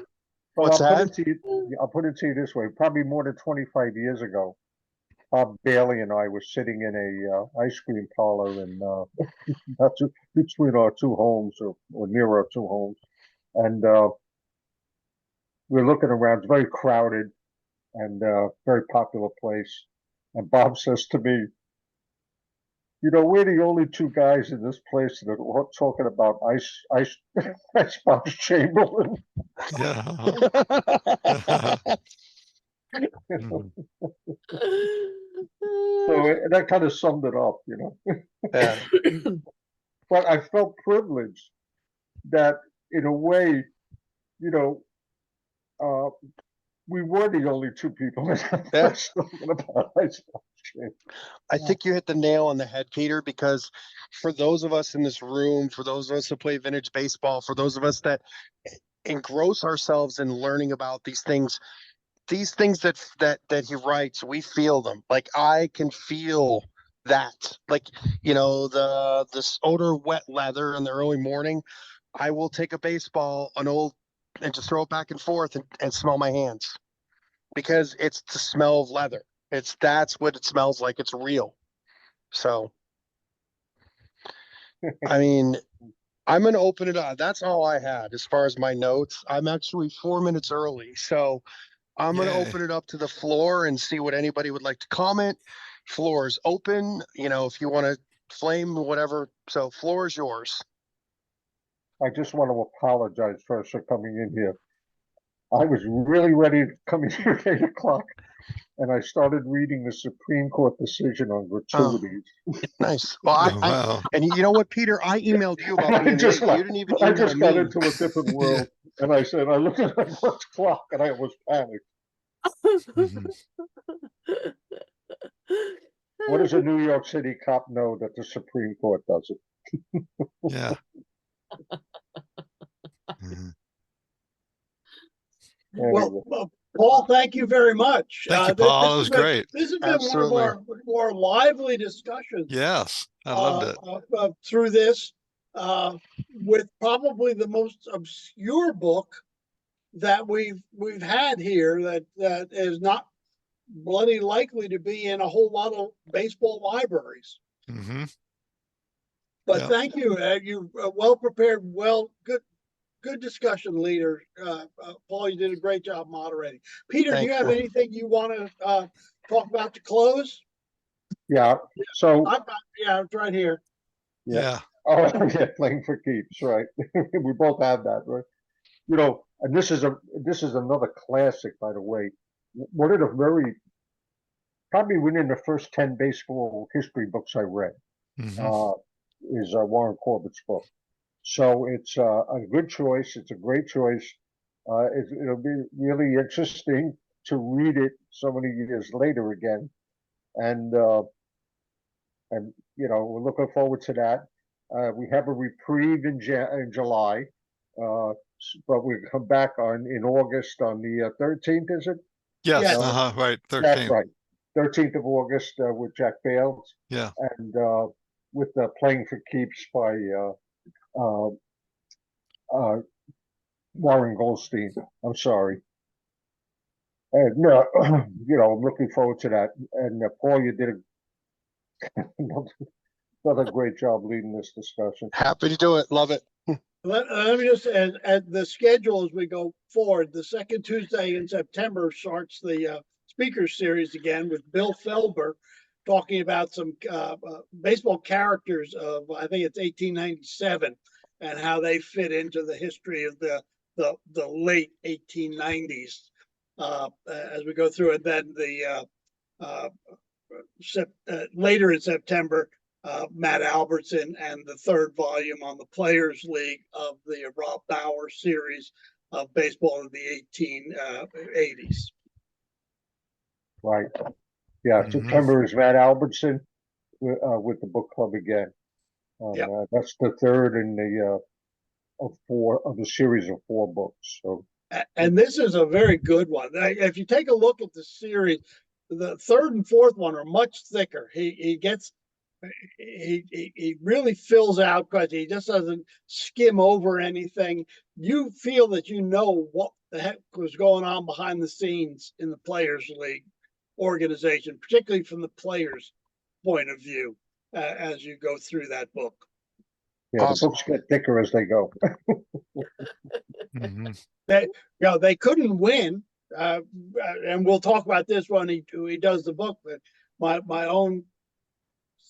Well, what's I'll put that? it to you. I'll put it to you this way. Probably more than 25 years ago, Bob Bailey and I were sitting in a ice cream parlor in not too, between our two homes or near our two homes, and we're looking around. It's very crowded and very popular place. And Bob says to me, "You know, we're the only two guys in this place that are talking about Icebox Chamberlain." Yeah. Mhm. So that kind of summed it up, you know. Yeah. But I felt privileged that, in a way, you know, uh, we were the only two people in that Yeah. place talking about Icebox Chamberlain. I think you hit the nail on the head, Peter, because for those of us in this room, for those of us who play vintage baseball, for those of us that engross ourselves in learning about these things that he writes, we feel them. Like I can feel that. Like, you know, this odor of wet leather in the early morning. I will take a baseball, an old, and just throw it back and forth and smell my hands because it's the smell of leather. That's what it smells like. It's real. So, I mean, I'm going to open it up. That's all I had as far as my notes. I'm actually 4 minutes early. So I'm going to Yay. open it up to the floor and see what anybody would like to comment. Floor is open. You know, if you want to flame, whatever. So floor is yours. I just want to apologize first for coming in here. I was really ready to come in here at 8 o'clock, and I started reading the Supreme Court decision on gratuities. Nice. Well, Oh, wow. and you know what, Peter, I emailed you about I being just late. You didn't even I email just got me. into a different world, and I said, I looked at my watch clock, and I was panicked. Mhm. What does a New York City cop know that the Supreme Court doesn't? Yeah. Mhm. Anyway, Well, Paul, thank you very much. Thank you, Paul. It was great. This has been Absolutely. one of our more lively discussions Yes. I loved it. Through this, with probably the most obscure book that we've had here that is not bloody likely to be in a whole lot of baseball libraries. Hmm. But Yeah. thank you. You well prepared, good discussion leader. Paul, you did a great job moderating. Peter, Thank do you have you. anything you want to talk about to close? Yeah, so, Yeah, it's right here. Yeah. oh, yeah, playing for keeps, right? We both have that, right? You know, and this is another classic, by the way. One of the probably within the first 10 baseball history books I read, Mhm. is Warren Corbett's book. So it's a good choice. It's a great choice. It'll be really interesting to read it so many years later again. And we're looking forward to that. We have a reprieve in July, but we come back in August on the 13th, is it? Yes. Yes. Right. That's 13th. right. 13th of August with Jack Bales. Yeah. And with Playing for Keeps by Warren Goldstein. I'm sorry. And I'm looking forward to that. And Paul, you did another great job leading this discussion. Happy to do it. Love it. Let me just add the schedule as we go forward. The second Tuesday in September starts the speaker series again with Bill Felber talking about some baseball characters of, I think it's 1897, and how they fit into the history of the late 1890s as we go through it. Then later in September, Matt Albertson and the third volume on the Players League of the Rob Bauer series of baseball in the 1880s. Right. Yeah, Mhm. September is Matt Albertson with the book club again. Yep. That's the third in the of the series of 4 books. So, And this is a very good one. If you take a look at the series, the third and fourth one are much thicker. He really fills out because he just doesn't skim over anything. You feel that you know what the heck was going on behind the scenes in the Players League organization, particularly from the players' point of view, as you go through that book. yeah, Awesome. the books get thicker as they go. Mhm. They couldn't win, and we'll talk about this when he does the book. But my own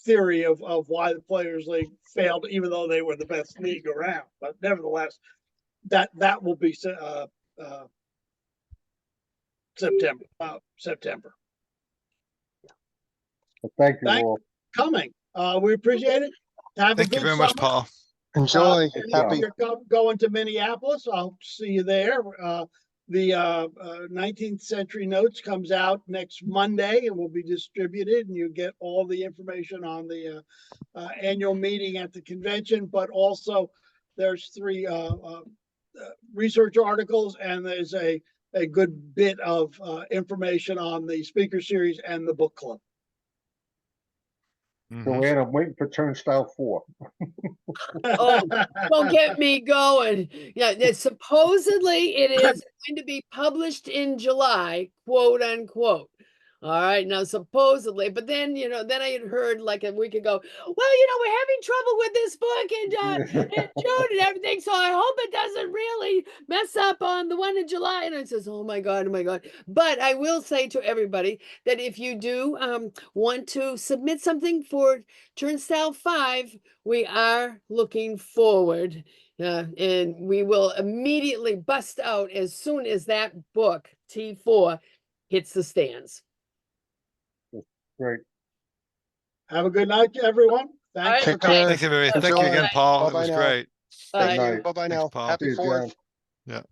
theory of why the Players League failed, even though they were the best league around. But nevertheless, that will be September. But thank you Thank all. Coming. We appreciate it. Have Thank a you good very summer. much, Paul. Enjoy. And Happy. if you're going to Minneapolis, I'll see you there. The 19th Century Notes comes out next Monday and will be distributed, and you get all the information on the annual meeting at the convention. But also, there's 3 research articles, and there's a good bit of information on the speaker series and the book club. Mhm. Joanne, I'm waiting for Turnstile 4. Oh, don't get me going. Yeah, supposedly it is going to be published in July, quote unquote. All right, now supposedly, but then then I had heard like a week ago, well, we're having trouble with this book in June and everything, so I hope it doesn't really mess up on the one in July. And I says, oh my God. But I will say to everybody that if you do want to submit something for Turnstile 5, we are looking forward, and we will immediately bust out as soon as that book, T4, hits the stands. Great. Have a good night, everyone. Thanks All for Take coming. care. Thank you, Thank you Enjoy. again, Paul. It Bye-bye was now. great. All right. night. Bye-bye Thanks, now. Paul. Happy See you, 4th. John. Yeah.